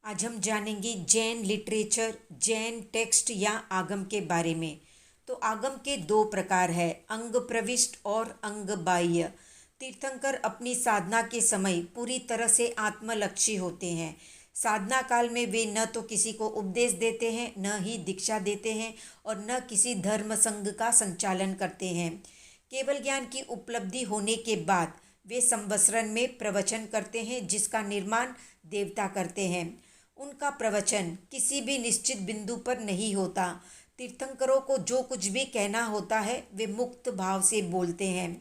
आज हम जानेंगे जैन लिटरेचर, जैन टेक्स्ट या आगम के बारे में। तो आगम के दो प्रकार है, अंग प्रविष्ट और अंग बाह्य। तीर्थंकर अपनी साधना के समय पूरी तरह से आत्मलक्षी होते हैं। साधना काल में वे न तो किसी को उपदेश देते हैं, न ही दीक्षा देते हैं और न किसी धर्म संघ का संचालन करते हैं। केवल ज्ञान की उपलब्धि होने के बाद वे संवत्सरण में प्रवचन करते हैं, जिसका निर्माण देवता करते हैं। उनका प्रवचन किसी भी निश्चित बिंदु पर नहीं होता। तीर्थंकरों को जो कुछ भी कहना होता है वे मुक्त भाव से बोलते हैं।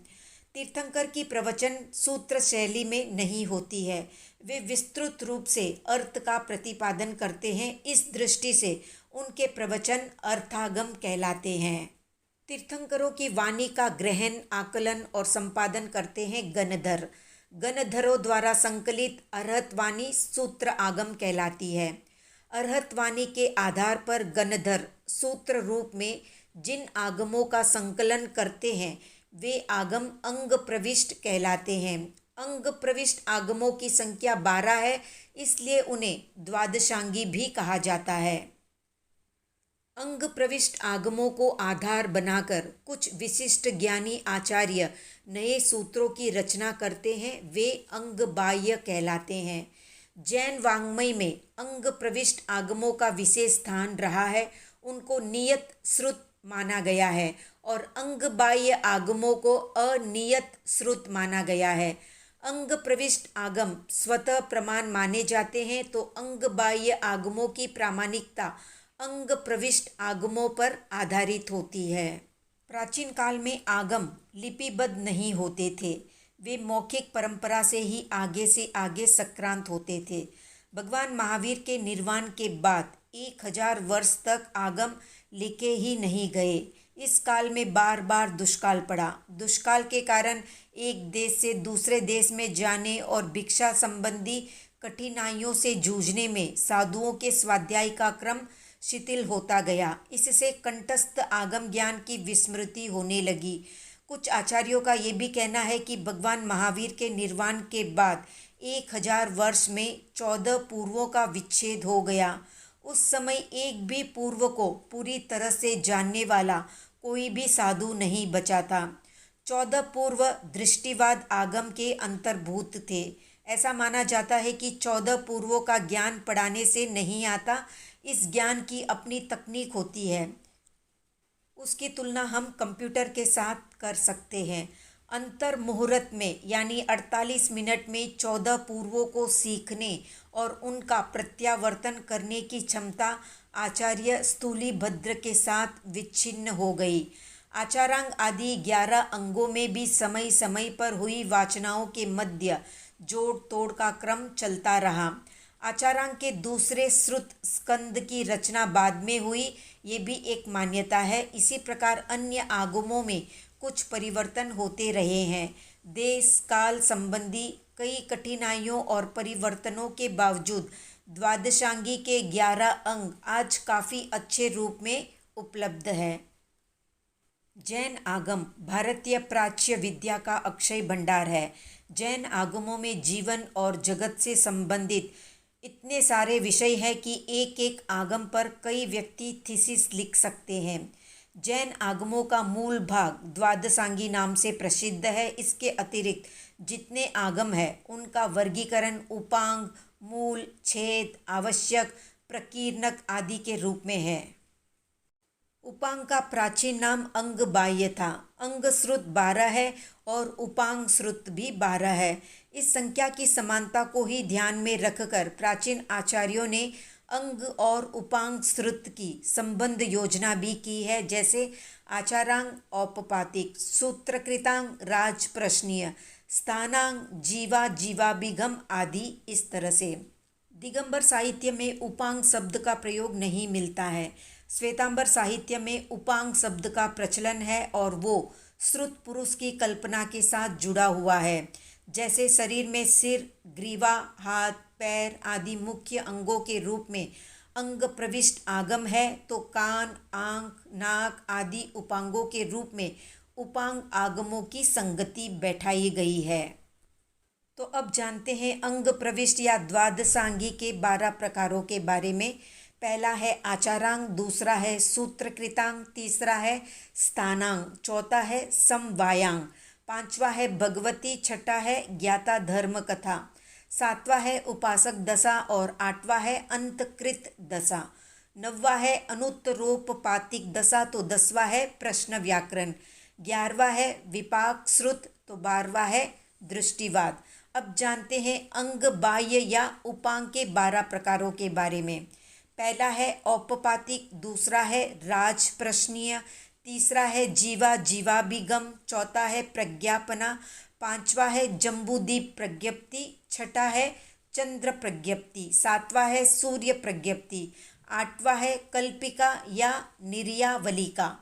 तीर्थंकर की प्रवचन सूत्र शैली में नहीं होती है, वे विस्तृत रूप से अर्थ का प्रतिपादन करते हैं। इस दृष्टि से उनके प्रवचन अर्थागम कहलाते हैं। तीर्थंकरों की वाणी का ग्रहण, आकलन और संपादन करते हैं गणधर। गणधरों द्वारा संकलित अरहतवाणी सूत्र आगम कहलाती है। अरहतवाणी के आधार पर गणधर सूत्र रूप में जिन आगमों का संकलन करते हैं वे आगम अंग प्रविष्ट कहलाते हैं। अंग प्रविष्ट आगमों की संख्या 12 है, इसलिए उन्हें द्वादशांगी भी कहा जाता है। अंग प्रविष्ट आगमों को आधार बनाकर कुछ विशिष्ट ज्ञानी आचार्य नए सूत्रों की रचना करते हैं, वे अंग बाह्य कहलाते हैं। जैन वाङ्मय में अंग प्रविष्ट आगमों का विशेष स्थान रहा है, उनको नियत श्रुत माना गया है और अंग बाह्य आगमों को अनियत श्रुत माना गया है। अंग प्रविष्ट आगम स्वतः प्रमाण माने जाते हैं, तो अंग बाह्य आगमों की प्रामाणिकता अंग प्रविष्ट आगमों पर आधारित होती है। प्राचीन काल में आगम लिपिबद्ध नहीं होते थे, वे मौखिक परंपरा से ही आगे से आगे सक्रांत होते थे। भगवान महावीर के निर्वाण के बाद 1000 वर्ष तक आगम लिखे ही नहीं गए। इस काल में बार बार दुष्काल पड़ा। दुष्काल के कारण एक देश से दूसरे देश में जाने और भिक्षा संबंधी कठिनाइयों से जूझने में साधुओं के स्वाध्याय का क्रम शिथिल होता गया। इससे कंठस्थ आगम ज्ञान की विस्मृति होने लगी। कुछ आचार्यों का ये भी कहना है कि भगवान महावीर के निर्वाण के बाद 1000 वर्ष में 14 पूर्वों का विच्छेद हो गया। उस समय एक भी पूर्व को पूरी तरह से जानने वाला कोई भी साधु नहीं बचा था। 14 पूर्व दृष्टिवाद आगम के अंतर्भूत थे। ऐसा माना जाता है कि 14 पूर्वों का ज्ञान पढ़ाने से नहीं आता। इस ज्ञान की अपनी तकनीक होती है, उसकी तुलना हम कंप्यूटर के साथ कर सकते हैं। अंतर मुहूर्त में यानी 48 मिनट में 14 पूर्वों को सीखने और उनका प्रत्यावर्तन करने की क्षमता आचार्य स्थूलीभद्र के साथ विच्छिन्न हो गई। आचारांग आदि 11 अंगों में भी समय समय पर हुई वाचनाओं के मध्य जोड़ तोड़ का क्रम चलता रहा। आचारांग के दूसरे श्रुत स्कंद की रचना बाद में हुई, ये भी एक मान्यता है। इसी प्रकार अन्य आगमों में कुछ परिवर्तन होते रहे हैं। देश काल संबंधी कई कठिनाइयों और परिवर्तनों के बावजूद द्वादशांगी के 11 अंग आज काफ़ी अच्छे रूप में उपलब्ध है। जैन आगम भारतीय प्राच्य विद्या का अक्षय भंडार है। जैन आगमों में जीवन और जगत से संबंधित इतने सारे विषय हैं कि एक एक आगम पर कई व्यक्ति थीसिस लिख सकते हैं। जैन आगमों का मूल भाग द्वादशांगी नाम से प्रसिद्ध है। इसके अतिरिक्त जितने आगम हैं उनका वर्गीकरण उपांग, मूल, छेद, आवश्यक, प्रकीर्णक आदि के रूप में है। उपांग का प्राचीन नाम अंग बाह्य था। अंग श्रुत 12 है और उपांग श्रुत भी 12 है। इस संख्या की समानता को ही ध्यान में रखकर प्राचीन आचार्यों ने अंग और उपांग श्रुत की संबंध योजना भी की है, जैसे आचारांग औपपातिक, सूत्रकृतांग राजप्रश्नीय, स्थानांग जीवा जीवाभिगम आदि। इस तरह से दिगंबर साहित्य में उपांग शब्द का प्रयोग नहीं मिलता है। श्वेतांबर साहित्य में उपांग शब्द का प्रचलन है और वो श्रुत पुरुष की कल्पना के साथ जुड़ा हुआ है। जैसे शरीर में सिर, ग्रीवा, हाथ, पैर आदि मुख्य अंगों के रूप में अंग प्रविष्ट आगम है, तो कान, आंख, नाक आदि उपांगों के रूप में उपांग आगमों की संगति बैठाई गई है। तो अब जानते हैं अंग प्रविष्ट या द्वादशांगी के 12 प्रकारों के बारे में। पहला है आचारांग, दूसरा है सूत्रकृतांग, तीसरा है स्थानांग, चौथा है समवायांग, पांचवा है भगवती, छठा है ज्ञाता धर्म कथा, सातवां है उपासक दशा और आठवां है अंतकृत दशा, नौवां है अनुत्तरोपपातिक दशा तो 10वां है प्रश्न व्याकरण, 11वां है विपाक श्रुत तो 12वां है दृष्टिवाद। अब जानते हैं अंग बाह्य या उपांग के 12 प्रकारों के बारे में। पहला है औपपातिक, दूसरा है राज प्रश्नीय, तीसरा है जीवा जीवाभिगम, चौथा है प्रज्ञापना, पांचवा है जम्बूदीप प्रज्ञप्ति, छठा है चंद्र प्रज्ञप्ति, सातवां है सूर्य प्रज्ञप्ति, आठवां है कल्पिका या निर्यावलिका,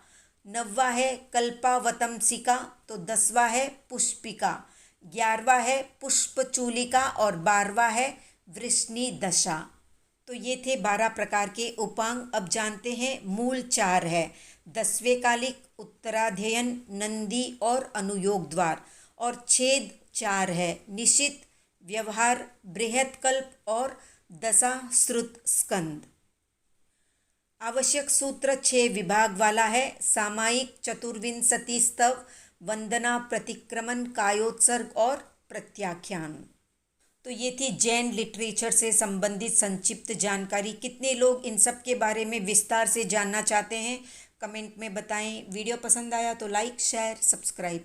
नौवां है कल्पावतंसिका तो 10वां है पुष्पिका, 11वां है पुष्पचूलिका और 12वां है वृष्णि दशा। तो ये थे 12 प्रकार के उपांग। अब जानते हैं मूल 4 है, 10वें कालिक, उत्तराध्ययन, नंदी और अनुयोग द्वार, और छेद 4 है, निशित, व्यवहार, बृहत्कल्प और दशा श्रुत स्कंद। आवश्यक सूत्र 6 विभाग वाला है, सामायिक, चतुर्विंशति स्तव, वंदना, प्रतिक्रमण, कायोत्सर्ग और प्रत्याख्यान। तो ये थी जैन लिटरेचर से संबंधित संक्षिप्त जानकारी। कितने लोग इन सब के बारे में विस्तार से जानना चाहते हैं कमेंट में बताएं। वीडियो पसंद आया तो लाइक, शेयर, सब्सक्राइब।